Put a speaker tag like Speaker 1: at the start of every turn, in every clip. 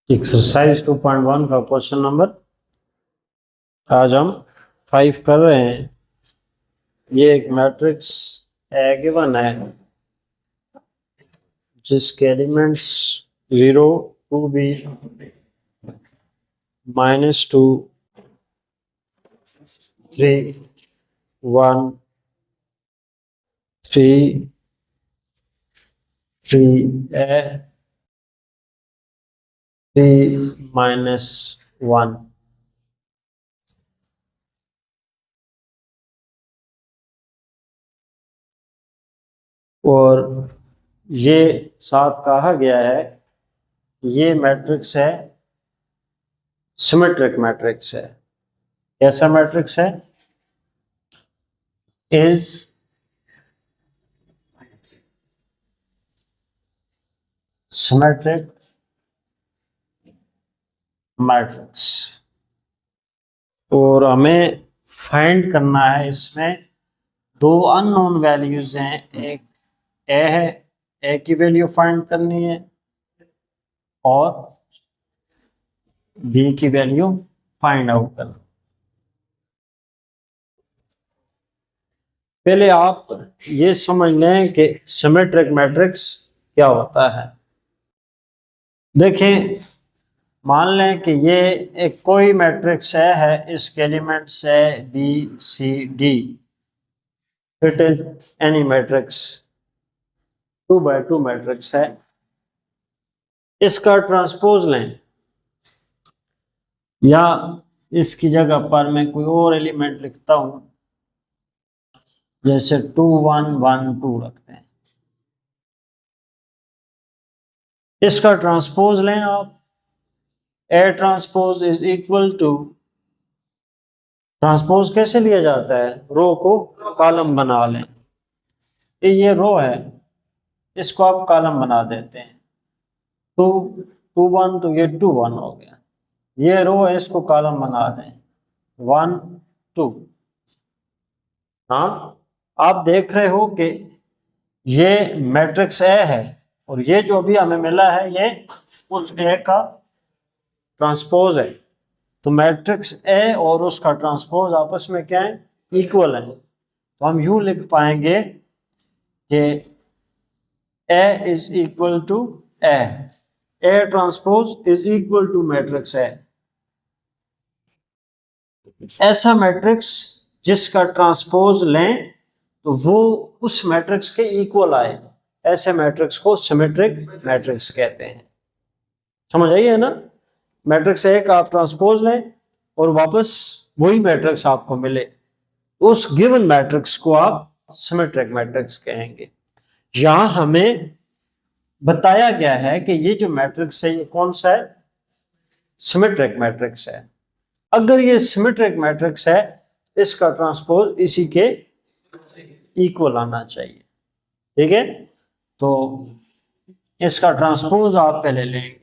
Speaker 1: Exercise 2.1 का question number आज हम 5 कर रहे हैं। ये एक मैट्रिक्स ए गिवन है जिसके एलिमेंट्स 0 2 भी -2 3 1 3 3 3 -1। और ये साथ कहा गया है ये मैट्रिक्स है, सिमेट्रिक मैट्रिक्स है। कैसा मैट्रिक्स है? Is symmetric matrix. और हमें फाइंड करना है, इसमें दो अननोन वैल्यूज हैं, एक ए है, ए की वैल्यू फाइंड करनी है और बी की वैल्यू फाइंड आउट करना। पहले आप ये समझ लें कि सिमेट्रिक मैट्रिक्स क्या होता है। देखें, मान लें कि ये एक कोई मैट्रिक्स है, इसके एलिमेंट्स है B C D. It is any matrix, 2x2 matrix है। इसका ट्रांसपोज लें या इसकी जगह पर मैं कोई और एलिमेंट लिखता हूं, जैसे 2 1 1 2 रखते हैं। इसका ट्रांसपोज लें आप। A transpose is equal to, transpose कैसे लिया जाता है? रो को कॉलम बना लें। ये रो है, इसको आप कॉलम बना देते हैं। 2 2 1 तो ये 2 1 हो गया। ये रो है, इसको कॉलम बना दें 1 2। हाँ, आप देख रहे हो कि ये मैट्रिक्स ए है और ये जो भी हमें मिला है ये उस ए का ट्रांसपोज है। तो मैट्रिक्स ए और उसका ट्रांसपोज आपस में क्या है? इक्वल है। तो हम यूं लिख पाएंगे कि A is equal to A, A transpose is equal to matrix A. ऐसा मैट्रिक्स जिसका ट्रांसपोज लें तो वो उस मैट्रिक्स के इक्वल आए, ऐसे मैट्रिक्स को सिमेट्रिक मैट्रिक्स कहते हैं। समझ आई है ना? मैट्रिक्स ए का आप ट्रांसपोज लें और वापस वही मैट्रिक्स आपको मिले, उस गिवन मैट्रिक्स को आप सिमेट्रिक मैट्रिक्स कहेंगे। यहां हमें बताया गया है कि ये जो मैट्रिक्स है ये कौन सा है? सिमेट्रिक मैट्रिक्स है। अगर ये सिमेट्रिक मैट्रिक्स है, इसका ट्रांसपोज इसी के इक्वल आना चाहिए। ठीक है, तो इसका ट्रांसपोज आप पहले लेंगे।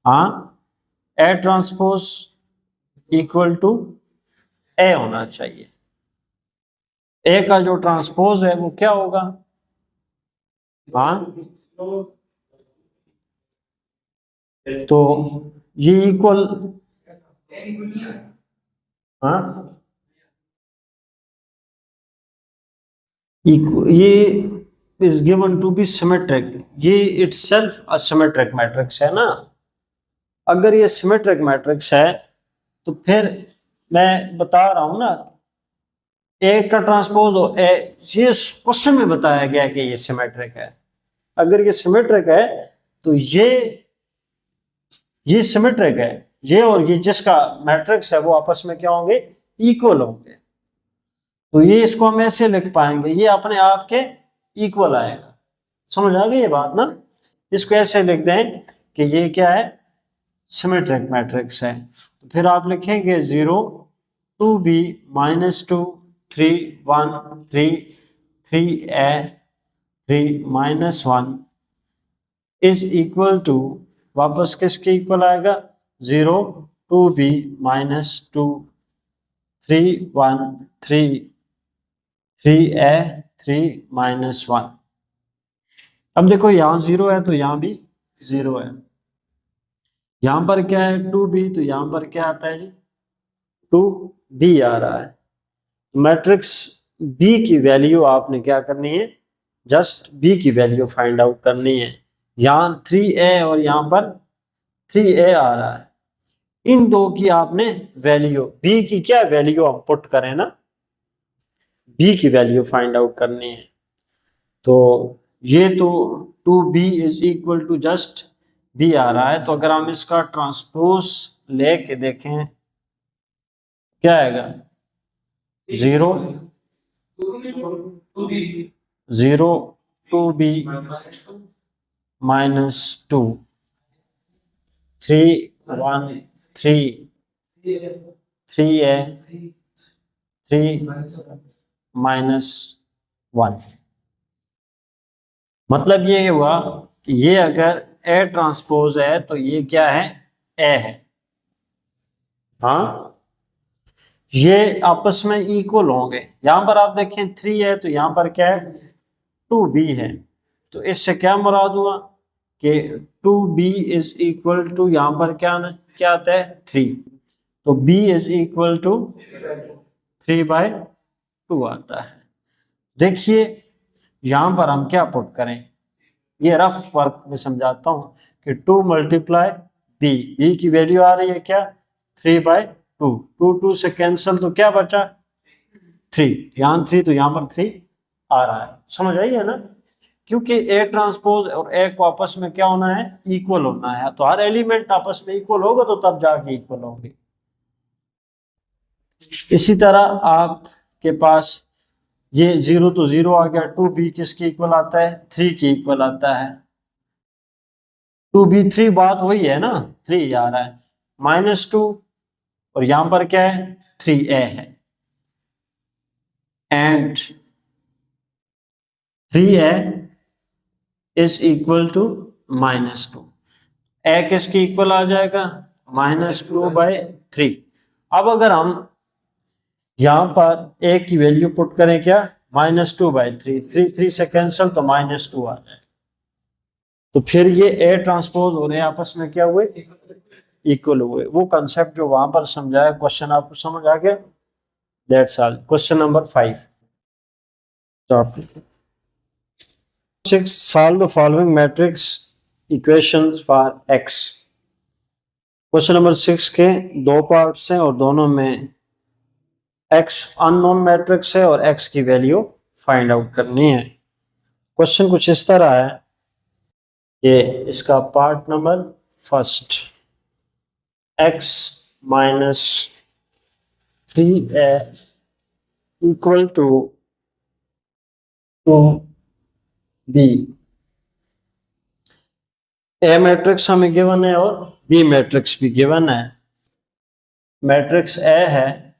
Speaker 1: हाँ, ए ट्रांसपोज इक्वल टू ए होना चाहिए। ए का जो ट्रांसपोज है वो क्या होगा? हाँ, तो ये इक्वल, हाँ, ये is given to be symmetric. ये इटसेल्फ अ सिमेट्रिक मैट्रिक्स है ना। अगर ये सिमेट्रिक मैट्रिक्स है तो फिर मैं बता रहा हूं ना, ए का ट्रांसपोज हो ए, ये क्वेश्चन में बताया गया कि ये सिमेट्रिक है। अगर ये सिमेट्रिक है तो ये सिमेट्रिक है, ये और ये जिसका मैट्रिक्स है वो आपस में क्या होंगे? इक्वल होंगे। तो ये इसको हम ऐसे लिख पाएंगे, ये अपने आप के इक्वल आएगा। समझ आ गई ये बात ना? इसको ऐसे लिख दें कि ये क्या है? सिमेट्रिक मैट्रिक्स है। तो फिर आप लिखेंगे 0 2 b -2 3 1 3 3 a 3 -1 is equal to, वापस किसके इक्वल आएगा? 0 2 b -2 3 1 3 3 a 3 -1। अब देखो यहां 0 है तो यहां भी 0 है। यहाँ पर क्या है 2b, तो यहाँ पर क्या आता है जी 2b आ रहा है। मैट्रिक्स बी की वैल्यू आपने क्या करनी है, जस्ट बी की वैल्यू फाइंड आउट करनी है। यहाँ 3a और यहाँ पर 3a आ रहा है, इन दो की आपने वैल्यू, बी की क्या वैल्यू हम पुट करें ना, बी की वैल्यू फाइंड आउट करनी है। तो ये तो 2b is equal to just B आ रहा है, तो अगर हम इसका ट्रांसपोज लेके देखें क्या आएगा, 0 0 2b -2 3 1 3 3a 3 -1। मतलब ये हुआ कि ये अगर ए ट्रांसपोज है तो ये क्या है, ए है। हाँ, ये आपस में इक्वल होंगे। यहां पर आप देखें 3 है तो यहां पर क्या है 2b है, तो इससे क्या मुराद हुआ कि 2b इज इक्वल टू, यहां पर क्या आता है 3, तो b इज इक्वल टू 3/2 आता है। देखिए यहां पर हम क्या पुट करें, ये रफ वर्क में समझाता हूं कि 2 मल्टीप्लाई बी की वैल्यू आ रही है क्या 3/2, 2 से कैंसिल तो क्या बचा 3, यहाँ 3 तो यहाँ पर 3 आ रहा है। समझ आई है ना, क्योंकि ए ट्रांसपोज और ए को आपस में क्या होना है, इक्वल होना है। तो हर एलिमेंट आपस में इक्वल होगा तो तब जाके इक्वल होंगे। इसी तरह आपके पास ये 0 तो 0 आ गया, 2b किसके इक्वल आता है 3 के इक्वल आता है, 2b 3 बात वही है ना, 3 आ रहा है -2 और यहां पर क्या है 3a है, and 3a is equal to -2, A किसके इक्वल आ जाएगा -2/3। अब अगर हम यहां पर ए की वैल्यू पुट करें क्या -2/3, 3 से कैंसिल तो -2 आ जाएगा। तो फिर ये ए ट्रांसपोज और ए आपस में क्या हुए, इक्वल हुए। वो कंसेप्ट जो वहां पर समझाया, क्वेश्चन आपको समझ आ गया, that's all. Question number 5, 6 solve the following matrix equations for x। Question number 6 के दो पार्ट्स हैं और दोनों में x अननोन मैट्रिक्स है और x की वैल्यू फाइंड आउट करनी है। क्वेश्चन कुछ इस तरह है कि इसका part number first, x -3a equal to 2b। A matrix हमें गिवन है और बी मैट्रिक्स भी गिवन है। मैट्रिक्स ए है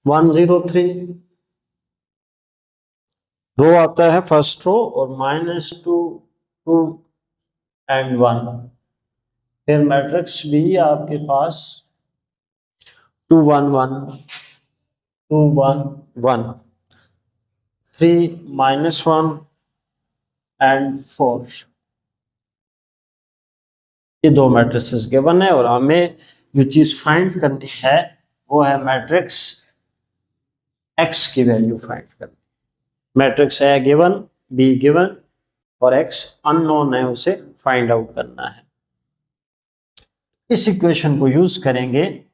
Speaker 1: 103, रो आता है फर्स्ट रो और -2 2 एंड 1। फिर मैट्रिक्स बी आपके पास 2 1 1 2 1 1 3 -1 एंड 4। ये दो मैट्रिक्स गिवन है और हमें जो चीज फाइंड करनी है वो है मैट्रिक्स एक्स की वैल्यू फाइंड करनी। Matrix A given, be given और एक्स अननोन है, उसे फाइंड आउट करना है। इस इक्वेशन को यूज करेंगे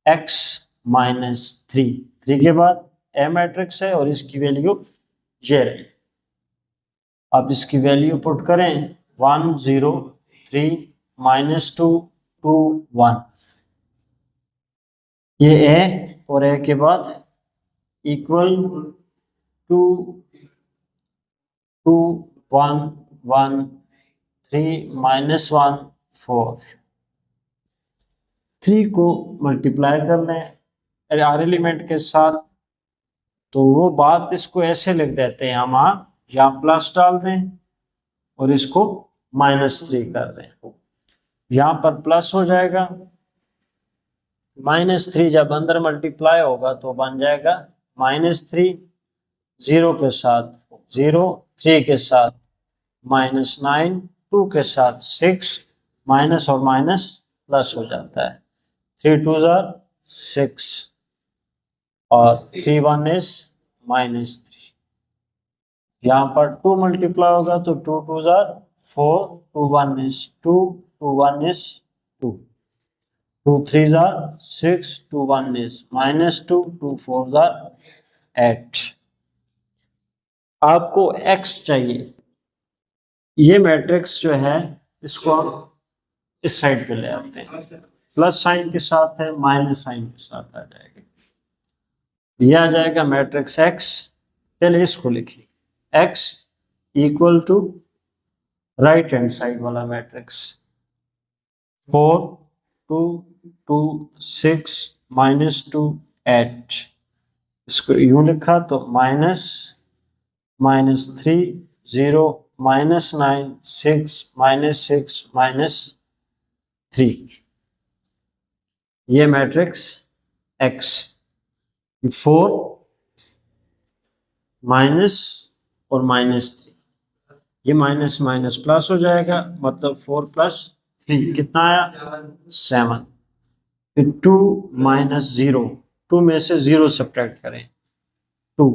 Speaker 1: x -3 के बाद ए मैट्रिक्स है और इसकी वैल्यू ये रही। अब इसकी वैल्यू पुट करें 1 0 3 -2 2 1, ये ए और ए के बाद इक्वल 2 2 1 1 3 -1 4। 3 को मल्टीप्लाई कर लें हर एलिमेंट के साथ, तो वो बात इसको ऐसे लिख देते हैं हम, यहाँ प्लस डाल दें और इसको -3 कर दें, यहाँ पर प्लस हो जाएगा। -3 जब अंदर मल्टीप्लाई होगा तो बन जाएगा -3, 0 के साथ 0, 3 के साथ -9, 2 के साथ 6, माइनस और माइनस प्लस हो जाता है। 3 2 जार 6 और 3 1 इज -3। यहाँ पर 2 मल्टीप्लाई होगा तो 2 2 jar 4, 2 1 is 2, 2 1 is 2, 2 3 jar 6, 2 1 is -2, 2 4 jar 8। आपको x चाहिए। ये मैट्रिक्स जो है इसको इस साइड पे ले आते हैं, प्लस साइन के साथ है, माइनस साइन के साथ आ जाएगा। ये आ जाएगा मैट्रिक्स x। पहले इसको लिखिए, x equal to right hand side वाला मैट्रिक्स 4 2 2 6 -2 8। इसको यूं लिखा तो -3 0 -9 6 -6 -3। ये मैट्रिक्स x 4 माइनस और -3, ये माइनस माइनस प्लस हो जाएगा, मतलब 4 + 3 कितना आया 7। फिर 2 - 0, 2 में से 0 सब्ट्रैक्ट करें 2,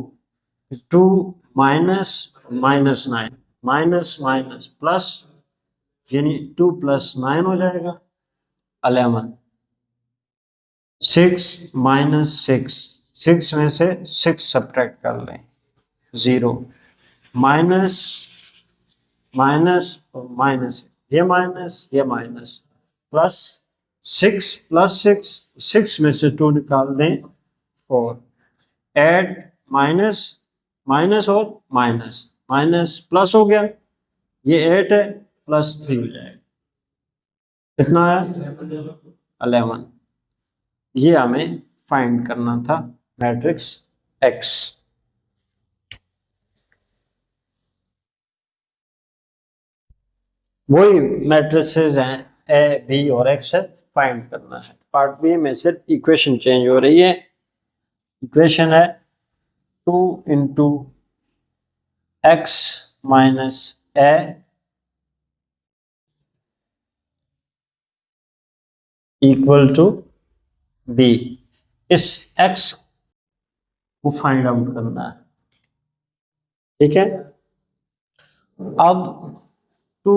Speaker 1: 2 -9 माइनस माइनस प्लस, यानी 2 + 9 हो जाएगा 11। 6 -6, 6 में से 6 सब्ट्रैक्ट कर लें 0, माइनस माइनस और माइनस, ये माइनस प्लस 6 + 6 में से 2 निकाल दें 4, ऐड माइनस माइनस और माइनस, माइनस प्लस हो गया, ये 8 है, +3 हो जाएगा, कितना है 11। ये हमें फाइंड करना था मैट्रिक्स x। वही मैट्रिसेस हैं ए बी और एक्स है, फाइंड करना है। पार्ट बी में सिर्फ इक्वेशन चेंज हो रही है। इक्वेशन है 2 × x - a equal to b। इस x को फाइंड आउट करना है, ठीक है। अब 2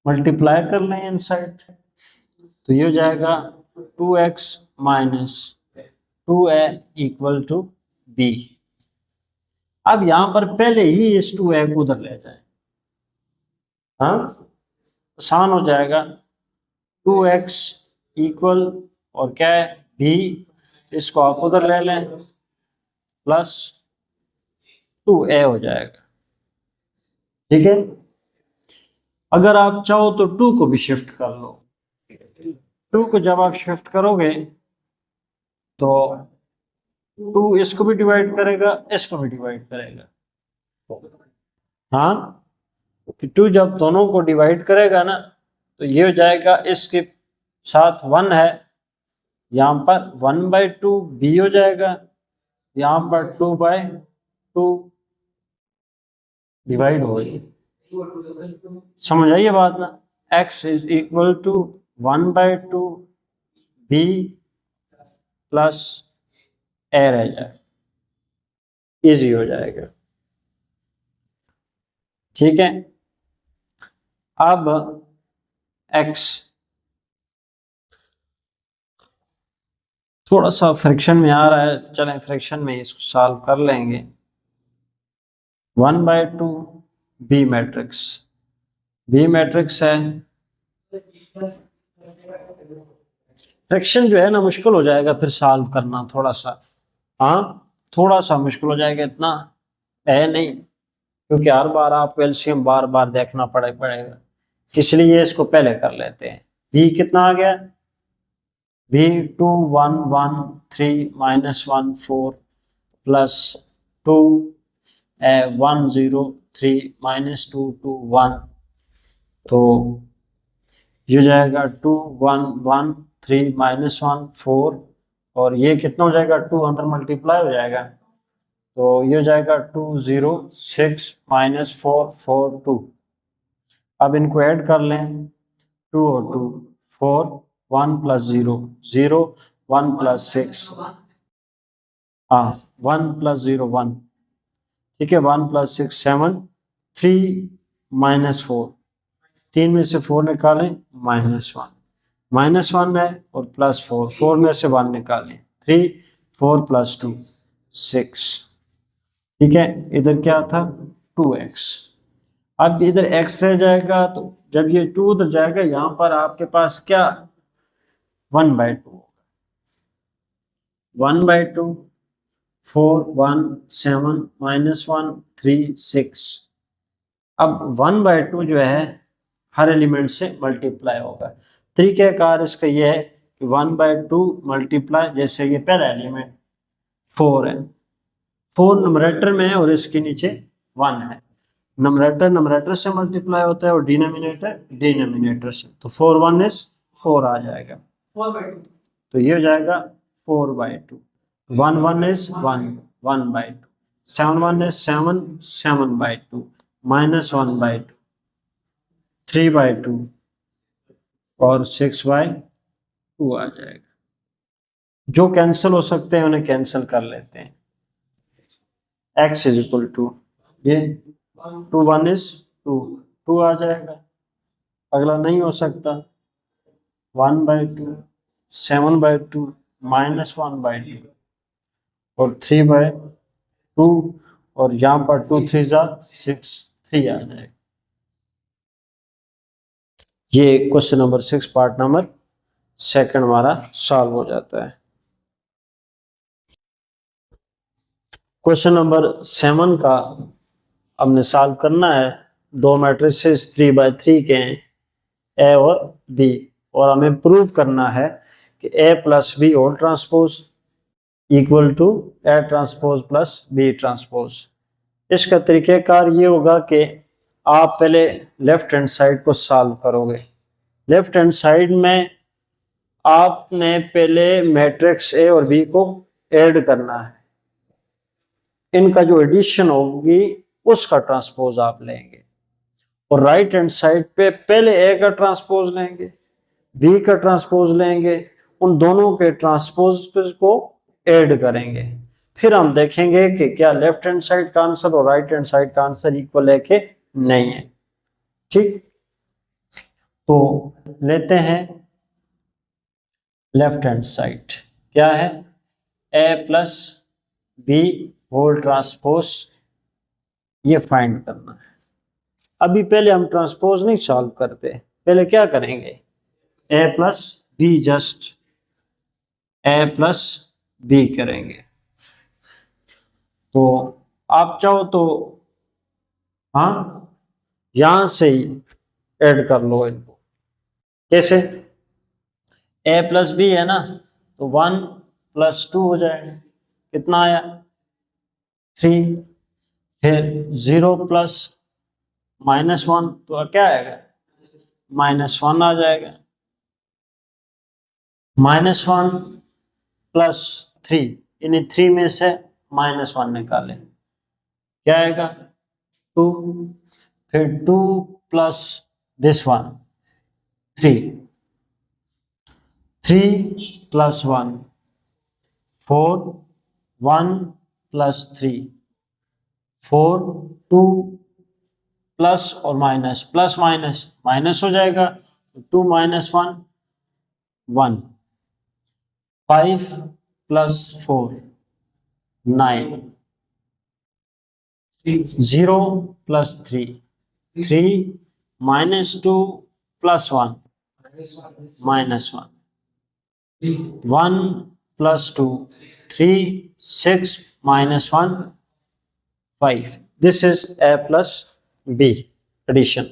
Speaker 1: मल्टीप्लाई कर लें इनसाइड, तो ये हो जाएगा 2x - 2a equal to b। अब यहां पर पहले ही इस 2a को उधर ले जाए, हाँ आसान हो जाएगा। 2x इक्वल और क्या है b, इसको आप उधर ले लें प्लस 2a हो जाएगा, ठीक है। अगर आप चाहो तो 2 को भी शिफ्ट कर लो। 2 को जब आप शिफ्ट करोगे तो 2 इसको भी डिवाइड करेगा, इसको भी डिवाइड करेगा, हाँ। 2 जब दोनों को डिवाइड करेगा ना, तो ये हो जाएगा, इसके साथ 1 है, यहाँ पर 1/2 b हो जाएगा, यहाँ पर 2/2 डिवाइड हो गई। समझ आई ये बात ना, x equal to 1/2 b plus a रह जाए, इजी हो जाएगा, ठीक है। अब x थोड़ा सा फ्रैक्शन में आ रहा है, चलें फ्रैक्शन में इसको सॉल्व कर लेंगे। 1/2 बी मैट्रिक्स है। फ्रैक्शन जो है ना मुश्किल हो जाएगा फिर सॉल्व करना, थोड़ा सा, हाँ थोड़ा सा मुश्किल हो जाएगा, इतना है नहीं, क्योंकि हर बार आपको एलसीएम बार बार देखना पड़ेगा, इसलिए इसको पहले कर लेते हैं। b कितना आ गया, b 2 1 1 3 -1 4 प्लस 2 1 0 3 -2 2 1, तो ये जाएगा 2 1 1 3 -1 4, और ये कितना हो जाएगा 2 अंदर मल्टीप्लाई हो जाएगा, तो ये हो जाएगा 2 0 6 -4 4 2। अब इनको ऐड कर लें, 2 और 2 4, 1 प्लस 0 0, 1 प्लस 6 हाँ 1 प्लस 0 1, ठीक है 1 प्लस 6 7, 3 माइनस 4, 3 में से 4 निकालें -1 है और प्लस 4, 4 में से 1 निकालें 3, 4 प्लस 2 6, ठीक है इधर क्या था 2x। अब इधर x रह जाएगा, तो जब ये 2 उधर जाएगा यहां पर आपके पास क्या 1/2 होगा, 1/2 4 1 7 -1 3 6। अब 1/2 जो है हर एलिमेंट से मल्टीप्लाई होगा। तरीक़ाकार इसका यह है कि 1/2 मल्टीप्लाई, जैसे ये पहला एलिमेंट 4 है, 4 न्यूमरेटर में है और इसके नीचे 1 है। न्यूमरेटर से मल्टीप्लाई होता है और डिनोमिनेटर से, तो 4 1 इज 4 आ जाएगा, तो ये हो जाएगा 4/2। 1 1 इज 1 1/2, 7 1 इज 7 7/2, -1/2, 3/2 और 6/2 आ जाएगा। जो कैंसिल हो सकते हैं उन्हें कैंसिल कर लेते हैं। x इज इक्वल टू ये 2 1 इज 2 2 आ जाएगा, अगला नहीं हो सकता 1/2 7/2 -1/2 और 3/2 और यहाँ पर 2 3 6 3 आ जाएगा। ये क्वेश्चन नंबर 6 पार्ट नंबर 2 हमारा सॉल्व हो जाता है। क्वेश्चन नंबर 7 का हमने सॉल्व करना है। दो मैट्रिसेस 3/3 के हैं, ए और बी, और हमें प्रूव करना है कि A plus B whole transpose equal to A transpose plus B transpose. इसका तरीक़ाकार ये होगा कि आप पहले लेफ्ट हैंड साइड को सॉल्व करोगे। लेफ्ट हैंड साइड में आपने पहले मैट्रिक्स ए और बी को ऐड करना है, इनका जो एडिशन होगी उसका ट्रांसपोज आप लेंगे, और राइट हैंड साइड पे पहले ए का ट्रांसपोज लेंगे, बी का ट्रांसपोज लेंगे, उन दोनों के ट्रांसपोज को ऐड करेंगे। फिर हम देखेंगे कि क्या लेफ्ट हैंड साइड का आंसर और राइट हैंड साइड का आंसर इक्वल है कि नहीं है। ठीक, तो लेते हैं लेफ्ट हैंड साइड, क्या है ए प्लस बी होल ट्रांसपोज, ये फाइंड करना है। अभी पहले हम ट्रांसपोज नहीं सॉल्व करते, पहले क्या करेंगे A plus B, just A plus B करेंगे। तो आप चाहो तो हाँ यहां से ही ऐड कर लो इनको। कैसे, ए प्लस बी है ना, तो 1 + 2 हो जाएगा, कितना आया 3, फिर 0 प्लस -1 तो क्या आएगा -1 आ जाएगा, -1 + 3, यानी 3 में से -1 निकालें, क्या आएगा 2, फिर 2 प्लस दिस 1 3, 3 + 1 4, 1 + 3 4, 2 प्लस और माइनस, प्लस माइनस माइनस हो जाएगा, 2 - 1 1, 5 + 4 9, 0 + 3 3, -2 + 1 -1, 1 + 2 3 6 -1 5। This is A plus B addition.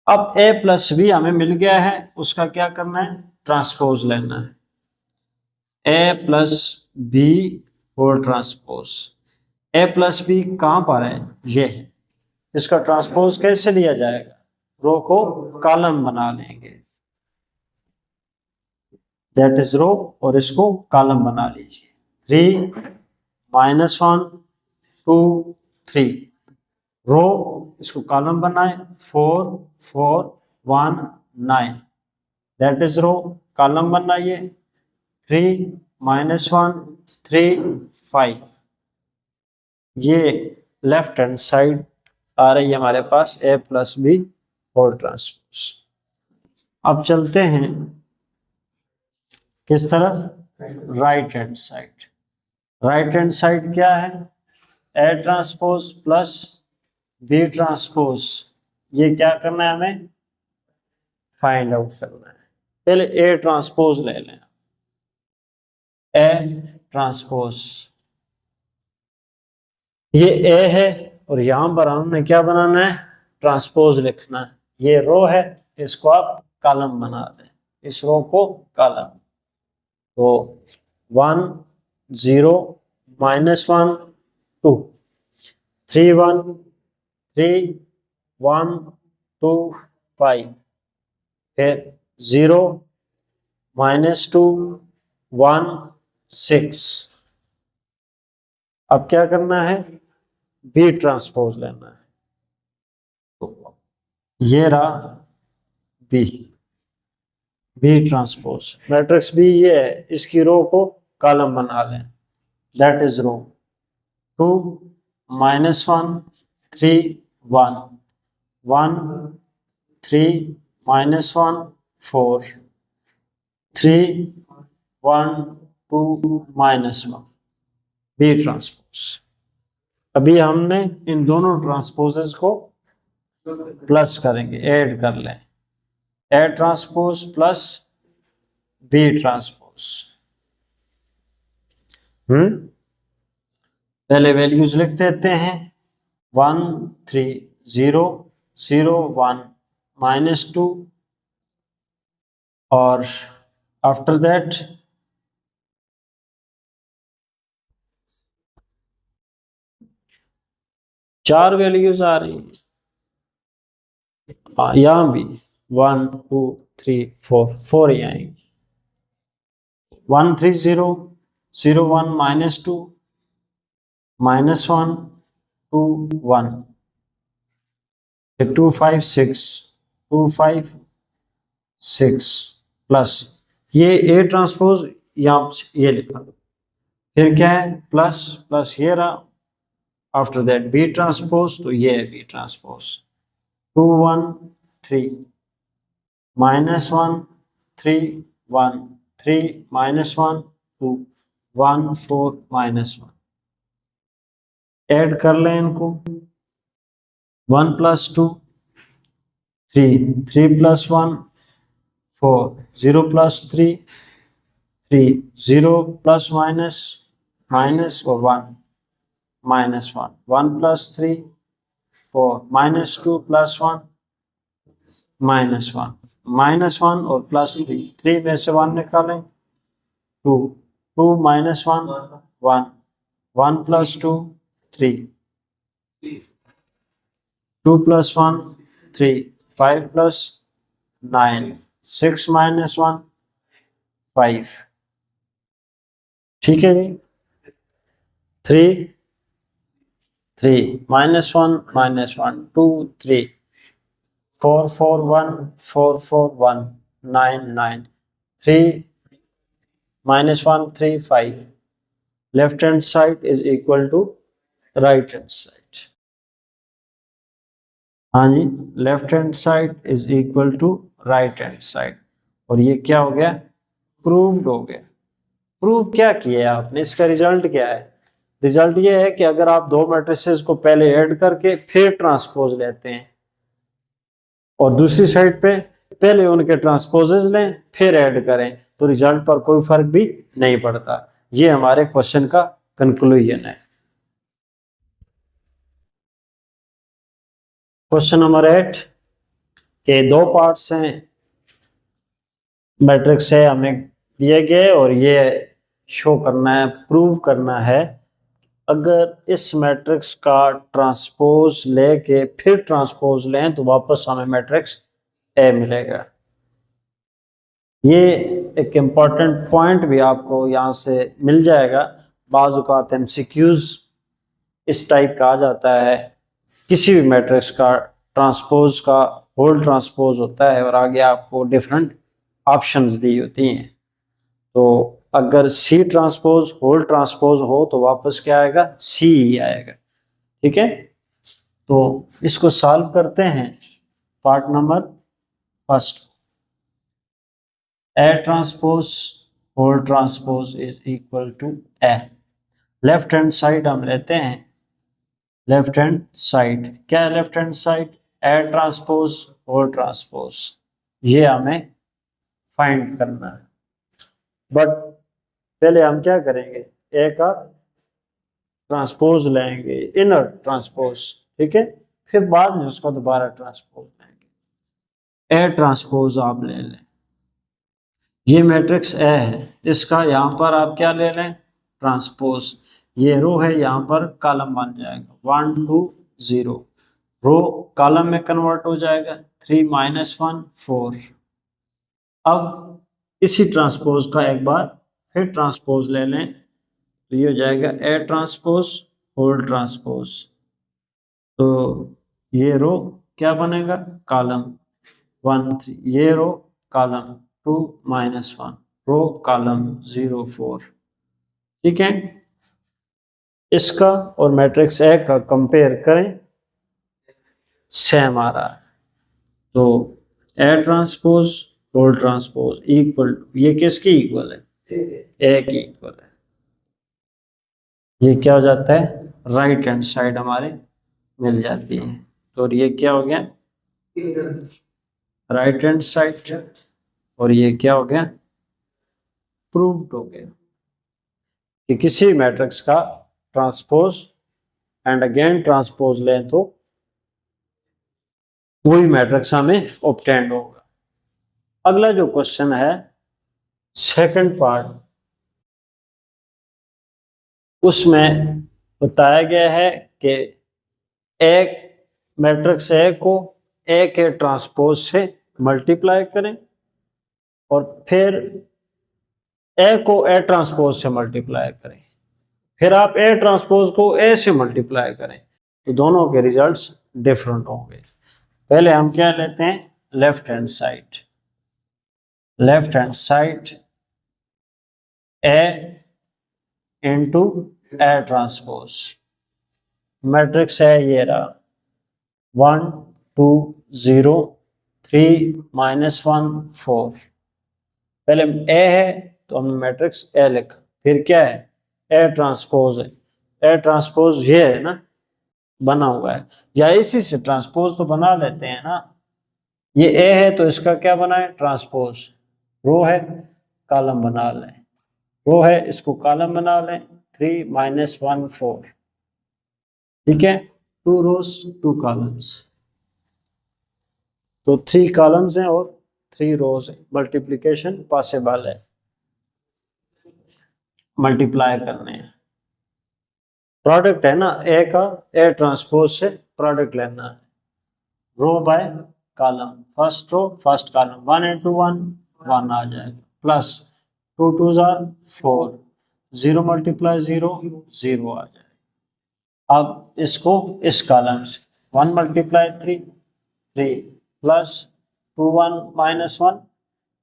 Speaker 1: अब ए प्लस बी हमें मिल गया है, उसका क्या करना है ट्रांसपोज लेना है, ए प्लस बी होल ट्रांसपोज। ए प्लस बी कहां पर है, ये है, इसका ट्रांसपोज कैसे लिया जाएगा, रो को कॉलम बना लेंगे, दैट इज रो, और इसको कॉलम बना लीजिए, 3 -1 2 3 रो, इसको कॉलम बनाए, 4 4 1 9, दैट इज रो। कॉलम बनाइए 3 -1 3 5। ये लेफ्ट हैंड साइड आ रही है हमारे पास a + b होल ट्रांसपोज। अब चलते हैं किस तरफ, right hand side. Right hand side क्या है, A transpose plus B transpose. ये क्या करना है, हमें फाइंड आउट करना है। पहले A ट्रांसपोज ले लें, A ट्रांसपोज, ये A है और यहां पर हमने क्या बनाना है, ट्रांसपोज लिखना है। ये रो है, इसको आप कॉलम बना दें, इस रो को कॉलम। तो 1 0 -1 2 3 1 3 1 2 5, फिर 0 -2 1 6। अब क्या करना है, बी ट्रांसपोज लेना है। तो ये रहा B, B transpose matrix B ये है, इसकी रो को कॉलम बना लें, that is row 2 -1 3 1 1 3 -1 4 3 1 2 -1, B transpose. अभी हमने इन दोनों ट्रांसपोजेस को प्लस करेंगे, ऐड कर लें, A transpose plus B transpose. पहले वैल्यूज लिख देते हैं, 1 3 0 0 1 -2 और आफ्टर दैट चार वैल्यूज आ रही हैं, यहां भी 1 2 3 4 ही आएंगे। 1 3 0 0 1 -2 -1 2 1, फिर 2 5 6 2 5 6 प्लस ये ए ट्रांसपोज, यहाँ ये लिखा, फिर क्या है प्लस प्लस ये रहा, आफ्टर दैट बी ट्रांसपोज, तो ये है बी ट्रांसपोज 2 1 3 -1 3 1 3 -1 2 1 4 -1। ऐड कर लें इनको, 1 + 2 3 3 + 1 4 0 + 3 3 0 ± माइनस और 1 -1 1 + 3 4 -2 + 1 -1 -1 और +3 3 में से 1 निकालें 2 2 -1 1 1 + 2 3 2 + 1 3 5 + 9 6 -1 5। ठीक है जी, 3 3 -1 -1 2 3 4 4 1 4 4 1 9 9 3 -1 3 5। Left hand side is equal to right hand side. हाँ जी, left hand side is equal to right hand side, और ये क्या हो गया, प्रूव्ड हो गया। प्रूव क्या किया आपने, इसका रिजल्ट क्या है, रिजल्ट ये है कि अगर आप दो मैट्रिसेस को पहले ऐड करके फिर ट्रांसपोज लेते हैं और दूसरी साइड पे पहले उनके ट्रांसपोजेस लें फिर ऐड करें, तो रिजल्ट पर कोई फर्क भी नहीं पड़ता। ये हमारे क्वेश्चन का कंक्लूजन है। क्वेश्चन नंबर 8 के दो पार्ट्स हैं, मैट्रिक्स है हमें दिए गए और ये शो करना है, प्रूव करना है अगर इस मैट्रिक्स का ट्रांसपोज लेके फिर ट्रांसपोज लें तो वापस हमें मैट्रिक्स ए मिलेगा। ये एक इम्पॉर्टेंट पॉइंट भी आपको यहाँ से मिल जाएगा। बाज़ औक़ात MCQs इस टाइप का आ जाता है, किसी भी मैट्रिक्स का ट्रांसपोज का होल ट्रांसपोज होता है और आगे आपको डिफरेंट ऑप्शंस दी होती हैं। तो अगर सी ट्रांसपोज होल ट्रांसपोज हो तो वापस क्या आएगा, सी ही आएगा। ठीक है, तो इसको सॉल्व करते हैं। Part number first, A transpose whole transpose is equal to A. Left hand side हम लेते हैं, लेफ्ट हैंड साइड क्या है, left hand side A transpose whole transpose, ये हमें फाइंड करना है। बट पहले हम क्या करेंगे, ए का ट्रांसपोज लेंगे, इनर ट्रांसपोज, ठीक है, फिर बाद में उसका दोबारा ट्रांसपोज लेंगे। ए ट्रांसपोज आप ले लें, ये मैट्रिक्स ए है, इसका यहाँ पर आप क्या ले लें, ट्रांसपोज। ये रो है, यहाँ पर कॉलम बन जाएगा 1 2 0, रो कॉलम में कन्वर्ट हो जाएगा 3 - 1 4। अब इसी ट्रांसपोज का एक बार फिर ट्रांसपोज ले लें, तो ये हो जाएगा ए ट्रांसपोज होल ट्रांसपोज। तो ये रो क्या बनेगा, कॉलम 1 3, ये रो कॉलम 2 - 1, रो कॉलम 0 4। ठीक है, इसका और मैट्रिक्स ए का कंपेयर करें, सेम आ रहा है। तो A transpose whole transpose equal, ये किसकी इक्वल है, ए की इक्वल है। ये क्या हो जाता है, राइट हैंड साइड हमारे मिल जाती है। तो ये क्या हो गया, राइट हैंड साइड, और ये क्या हो गया, प्रूव्ड हो गया कि किसी मैट्रिक्स का ट्रांसपोज एंड अगेन ट्रांसपोज लें तो वही मैट्रिक्स हमें ऑब्टेन्ड होगा। अगला जो क्वेश्चन है सेकंड पार्ट, उसमें बताया गया है कि एक मैट्रिक्स ए को ए के ट्रांसपोज से मल्टीप्लाई करें और फिर ए को ए ट्रांसपोज से मल्टीप्लाई करें, फिर आप ए ट्रांसपोज को ए से मल्टीप्लाई करें, तो दोनों के रिजल्ट्स डिफरेंट होंगे। पहले हम क्या लेते हैं, left hand side, left hand side A into A transpose, matrix है ये रहा 1 2 0 3 - 1 4। पहले ए है तो हमने मैट्रिक्स ए लिखा, फिर क्या है, ए ट्रांसपोज है, ए ट्रांसपोज ये है ना बना हुआ है, या इसी से ट्रांसपोज तो बना लेते हैं ना, ये ए है तो इसका क्या बना है, ट्रांसपोज, रो है कॉलम बना लें, रो है इसको कॉलम बना लें 3 - 1 4। ठीक है, 2 रोज 2 कॉलम्स, तो 3 कॉलम्स हैं और 3 रोज है, मल्टीप्लिकेशन पॉसिबल है, मल्टीप्लाई करने हैं। प्रोडक्ट है ना ए का, ए ट्रांसपोज से प्रोडक्ट लेना है, row by column, first row first column 1 × 1 1 आ जाएगा, प्लस 2 2 4, 0 × 0 0 आ जाएगा। अब इसको इस कॉलम से 1 × 3 3, प्लस 2 1 - 1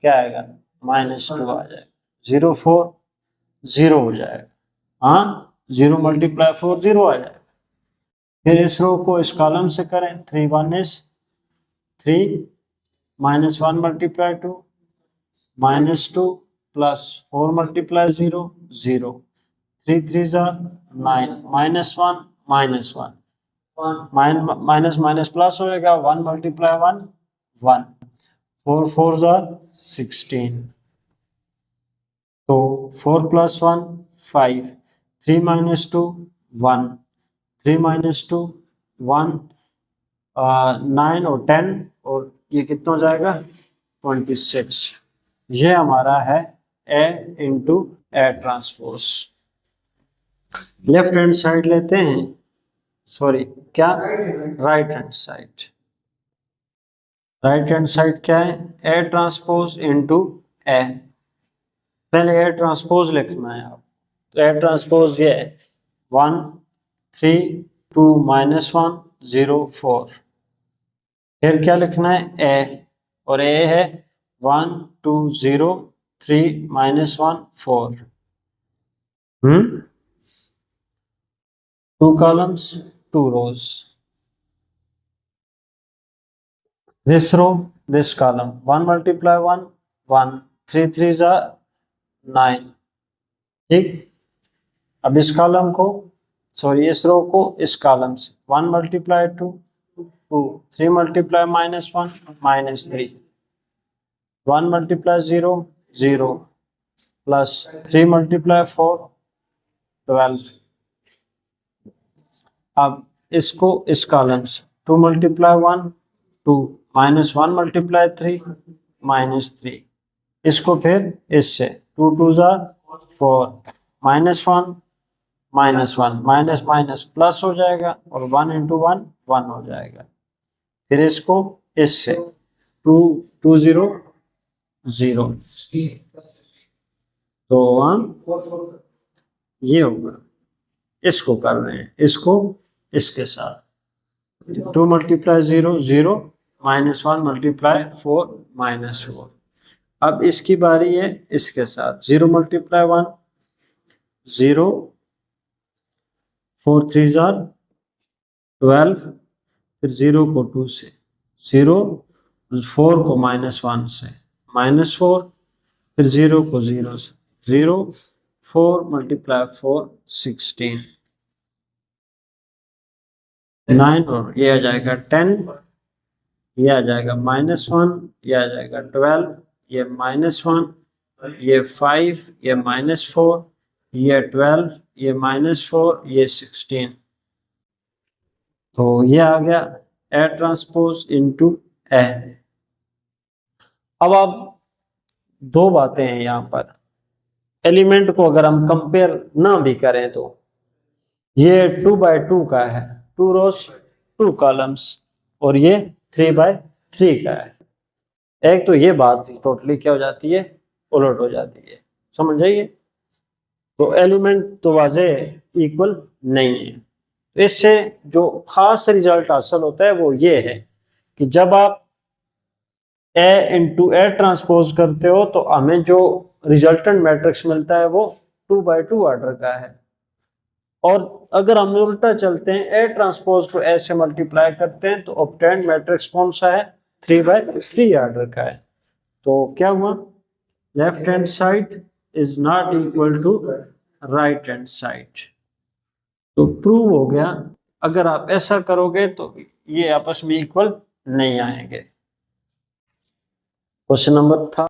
Speaker 1: क्या आएगा, -2 आ जाएगा, 0 4 0 हो जाएगा, हाँ 0 × 4 0 आ जाएगा। फिर इस रो को इस कॉलम से करें, 3 1 is 3 - 1 × 2 -2, plus 4 × 0 0, 3 3 9 -1 -1, minus minus plus हो जाएगा, 1 × 1 1, 4 4 16, तो 4 + 1 5, 3 - 2 1, 3 - 2 1, 9 और 10, और ये कितना हो जाएगा 26। ये हमारा है A into A transpose. Left hand side लेते हैं, सॉरी क्या, right hand side, right hand side क्या है, ए ट्रांसपोज इंटू ए, पहले ए ट्रांसपोज लिखना है आप, तो ए ट्रांसपोज ये है 1 3 2 - 1 0 4, फिर क्या लिखना है, ए, और ए है 1 2 0 3 -1 4, 2 columns 2 rows, this row this column, 1 multiply 1 1, 3 3s are 9, ठीक। अब इस कॉलम को, सॉरी इस रो को इस कॉलम से 1 multiply 2 2, 3 multiply -1 -3, 1 multiply 0 0, plus 3 multiply 4 12। अब इसको इस कॉलम से 2 मल्टीप्लाई 1 2, -1 मल्टीप्लाई 3 -3, इसको फिर इससे 2 2 जार 4, -1 -1 माइनस माइनस प्लस हो जाएगा और 1 इंटू 1 1 हो जाएगा। फिर इसको इससे 2 2 0 0, तो 1 ये होगा। इसको कर रहे हैं, इसको इसके साथ 2 मल्टीप्लाई 0 0, -1 मल्टीप्लाई 4 -4। अब इसकी बारी है इसके साथ 0 मल्टीप्लाई 1 0, 4 3 जार 12, फिर 0 को 2 से 0, 4 को -1 से -4, फिर 0 को 0 से 0, 4 मल्टीप्लाई 4 16, 9, और ये आ जाएगा 10, ये आ जाएगा -1, ये आ जाएगा 12, ये -1, ये 5, ये -4, ये 12, ये -4, ये 16। तो ये आ गया ए ट्रांसपोज इनटू ए। अब आप दो बातें हैं यहाँ पर, एलिमेंट को अगर हम कंपेयर ना भी करें तो ये 2 बाय 2 का है, 2 रोज 2 कॉलम्स, और ये 3 बाय 3 का है। एक तो ये बात टोटली क्या हो जाती है, उलट हो जाती है, समझ जाइए। तो एलिमेंट तो वाज़ेह इक्वल नहीं है। तो इससे जो खास रिजल्ट हासिल होता है वो ये है कि जब आप ए इंटू ए ट्रांसपोज करते हो तो हमें जो रिजल्टेंट मैट्रिक्स मिलता है वो 2 बाय 2 ऑर्डर का है, और अगर हम उल्टा चलते हैं, ए ट्रांसपोज को ए से मल्टीप्लाई करते हैं तो ऑब्टेन्ड मैट्रिक्स कौन सा है, 3 बाय 3 ऑर्डर का है। तो क्या हुआ, left hand side is not equal to right hand side. तो प्रूव हो गया, अगर आप ऐसा करोगे तो ये आपस में इक्वल नहीं आएंगे। क्वेश्चन नंबर था